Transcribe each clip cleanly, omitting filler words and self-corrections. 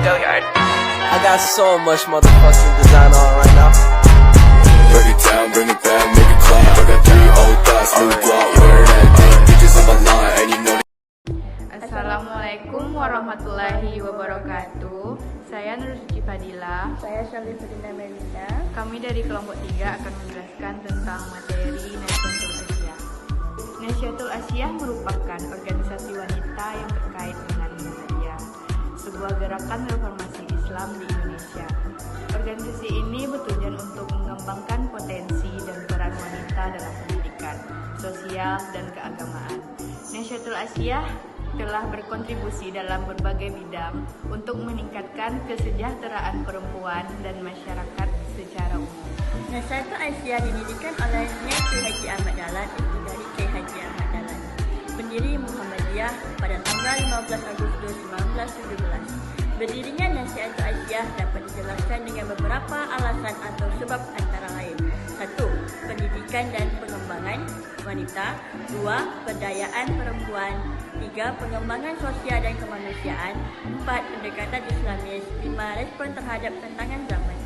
I got so much motherfucking design on right now. Break it down, bring it back, make it clap. I got 3 old thoughts, new block, where that thing. Bitches on my line, and you know. Assalamualaikum warahmatullahi wabarakatuh. Saya Nur Suci Fadila. Saya Syarifudina Melina. Kami dari kelompok 3 akan menjelaskan tentang materi Nasyatul Asiyah. Nasyatul Asiyah merupakan organisasi wanita yang terkait dengan Muhammadiyah, sebuah gerakan reformasi Islam di Indonesia. Organisasi ini bertujuan untuk mengembangkan potensi dan peran wanita dalam pendidikan, sosial, dan keagamaan. Nasyatul Asiyah telah berkontribusi dalam berbagai bidang untuk meningkatkan kesejahteraan perempuan dan masyarakat secara umum. Nasyatul Asiyah didirikan oleh Kiai Haji Ahmad Dahlan, ibu dari Kiai Haji Ahmad Dahlan, pendiri Muhammadiyah pada tanggal 15 Agustus 1917. Berdirinya Nasyatul Asiyah dapat dijelaskan dengan beberapa alasan atau sebab antara lain. 1. Pendidikan dan pengembangan wanita. 2. Perdayaan perempuan. 3. Pengembangan sosial dan kemanusiaan. 4. Pendekatan Islamis. 5. Respon terhadap tantangan zaman.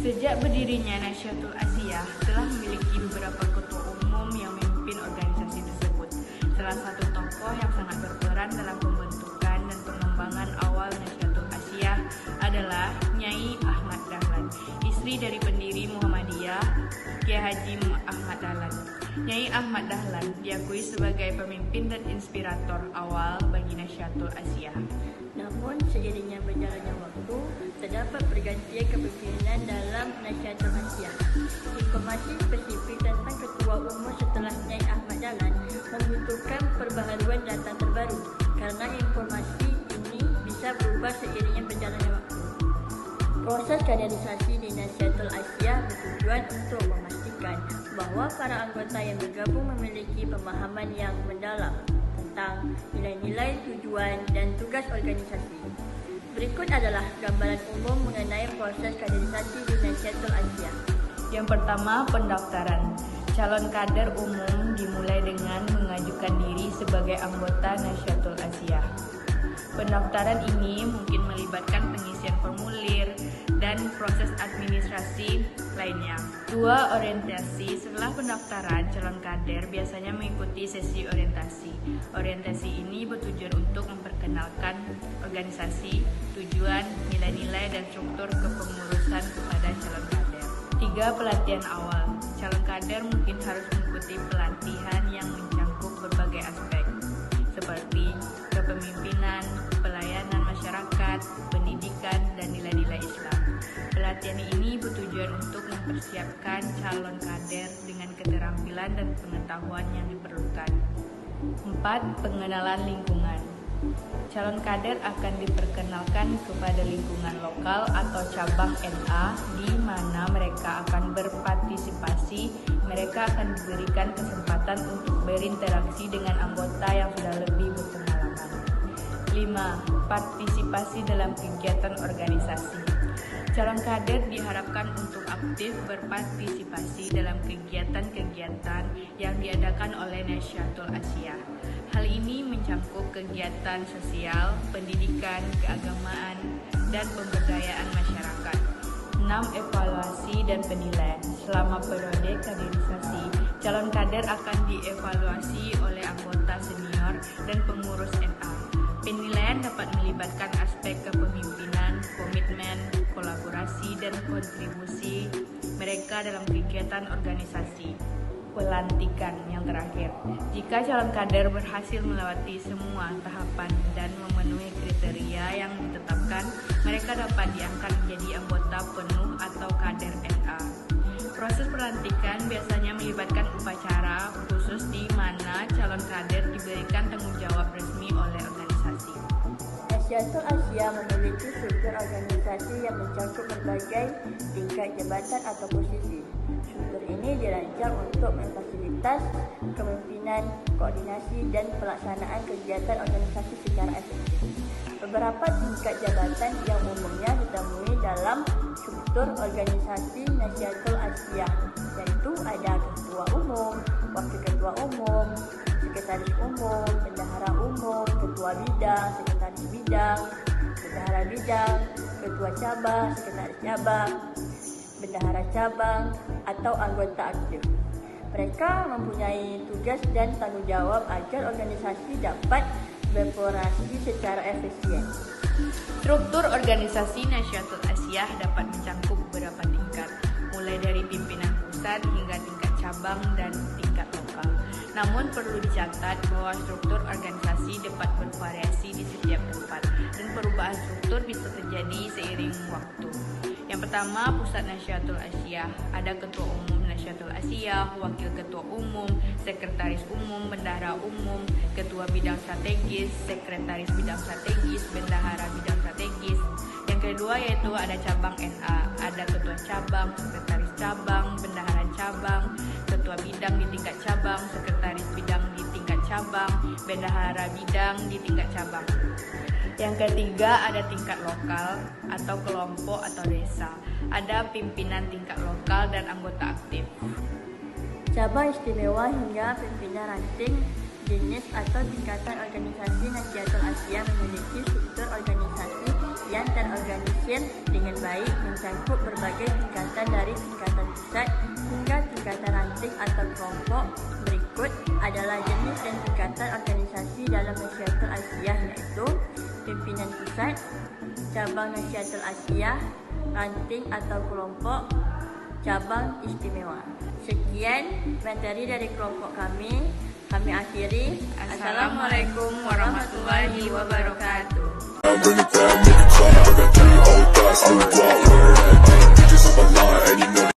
Sejak berdirinya Nasyatul Asiyah telah memiliki beberapa ketua umum yang memimpin organisasi tersebut. Salah satu tokoh yang sangat berperan dalam pembentukan dan pengembangan awal Nasyatul Asiyah adalah Nyai Ahmad Dahlan, istri dari pendiri Muhammadiyah, Kiai Haji Ahmad Dahlan. Nyai Ahmad Dahlan diakui sebagai pemimpin dan inspirator awal bagi Nasyatul Asiyah. Namun, seiringnya berjalannya waktu, terdapat pergantian kepemimpinan dalam Nasyatul Asiyah. Informasi spesifik tentang ketua umum setelah Nyai Ahmad Dahlan membutuhkan perbaharuan data terbaru, karena informasi ini bisa berubah seiringnya berjalannya waktu. Proses kaderisasi di Nasyatul Asiyah bertujuan untuk memastikan bahwa para anggota yang bergabung memiliki pemahaman yang mendalam tentang nilai-nilai, tujuan, dan tugas organisasi. Berikut adalah gambaran umum mengenai proses kaderisasi di Nasyatul Asiyah. Yang pertama, pendaftaran. Calon kader umum dimulai dengan mengajukan diri sebagai anggota Nasyatul Asiyah. Pendaftaran ini mungkin melibatkan pengisian formulir dan proses administrasi lainnya. 2. Orientasi. Setelah pendaftaran, calon kader biasanya mengikuti sesi orientasi. Orientasi ini bertujuan untuk memperkenalkan organisasi, tujuan, nilai-nilai, dan struktur kepengurusan kepada calon kader. 3. Pelatihan awal. Calon kader mungkin harus mengikuti pelatihan yang mencakup berbagai aspek, seperti kepemimpinan, pelayanan masyarakat, pendidikan, dan nilai-nilai Islam. Pelatihan ini bertujuan untuk mempersiapkan calon kader dengan keterampilan dan pengetahuan yang diperlukan. 4. Pengenalan lingkungan. Calon kader akan diperkenalkan kepada lingkungan lokal atau cabang NA di mana mereka akan berpartisipasi. Mereka akan diberikan kesempatan untuk berinteraksi dengan anggota yang sudah lebih berpengalaman. 5. Partisipasi dalam kegiatan organisasi. Calon kader diharapkan untuk aktif berpartisipasi dalam kegiatan-kegiatan yang diadakan oleh Nasyatul Asiyah. Hal ini mencakup kegiatan sosial, pendidikan, keagamaan, dan pemberdayaan masyarakat. 6. Evaluasi dan penilaian. Selama periode kaderisasi, calon kader akan dievaluasi oleh anggota senior dan pengurus NA. Penilaian dapat melibatkan aspek kepemimpinan, komitmen, kolaborasi, dan kontribusi mereka dalam kegiatan organisasi. Pelantikan yang terakhir. Jika calon kader berhasil melewati semua tahapan dan memenuhi kriteria yang ditetapkan, mereka dapat diangkat menjadi anggota penuh atau kader NA. Proses pelantikan biasanya melibatkan upacara khusus di mana calon kader diberikan tanggung jawab resmi oleh organisasi. Nasyatul Asiyah memiliki struktur organisasi yang mencakup berbagai tingkat jabatan atau posisi. Struktur ini dirancang untuk memfasilitas kepemimpinan, koordinasi, dan pelaksanaan kegiatan organisasi secara efektif. Beberapa tingkat jabatan yang umumnya ditemui dalam struktur organisasi Nasyatul Asiyah, yaitu ada Ketua Umum, Wakil Ketua Umum, Sekretaris Umum, Bendahara Umum, Ketua Bidang, Sekretaris Bidang, Bendahara Bidang, ketua cabang, sekretaris cabang, bendahara cabang, atau anggota aktif. Mereka mempunyai tugas dan tanggung jawab agar organisasi dapat beroperasi secara efisien. Struktur organisasi Nahdlatul Asiyah dapat mencakup beberapa tingkat, mulai dari pimpinan pusat hingga tingkat cabang dan tingkat lokal. Namun perlu dicatat bahwa struktur organisasi dapat bervariasi di setiap tempat dan perubahan struktur bisa terjadi seiring waktu. Yang pertama, Pusat Nahdlatul Asiyah. Ada Ketua Umum Nahdlatul Asiyah, Wakil Ketua Umum, Sekretaris Umum, Bendahara Umum, Ketua Bidang Strategis, Sekretaris Bidang Strategis, Bendahara Bidang Strategis. Yang kedua yaitu ada cabang NA. Ada Ketua Cabang, Sekretaris Cabang, Bendahara Cabang, Ketua Bidang di tingkat cabang, Sekretaris Bidang di tingkat cabang, Bendahara Bidang di tingkat cabang. Yang ketiga ada tingkat lokal atau kelompok atau desa. Ada pimpinan tingkat lokal dan anggota aktif. Cabang istimewa hingga pimpinan ranting, jenis atau tingkatan organisasi Nahdlatul Asiyah memiliki struktur organisasi yang terorganisir dengan baik, mencakup berbagai tingkatan dari tingkatan pusat hingga tingkatan ranting atau kelompok. Berikut adalah jenis dan tingkatan organisasi dalam Nahdlatul Asiyah, yaitu pimpinan pusat, cabang Nahdlatul Asiyah, ranting atau kelompok, cabang istimewa. Sekian materi dari kelompok kami akhiri. Assalamualaikum warahmatullahi wabarakatuh. Bring it down, make it clap. I got 3 old thoughts, new block, wearing that thing. Bitches on my line, and you know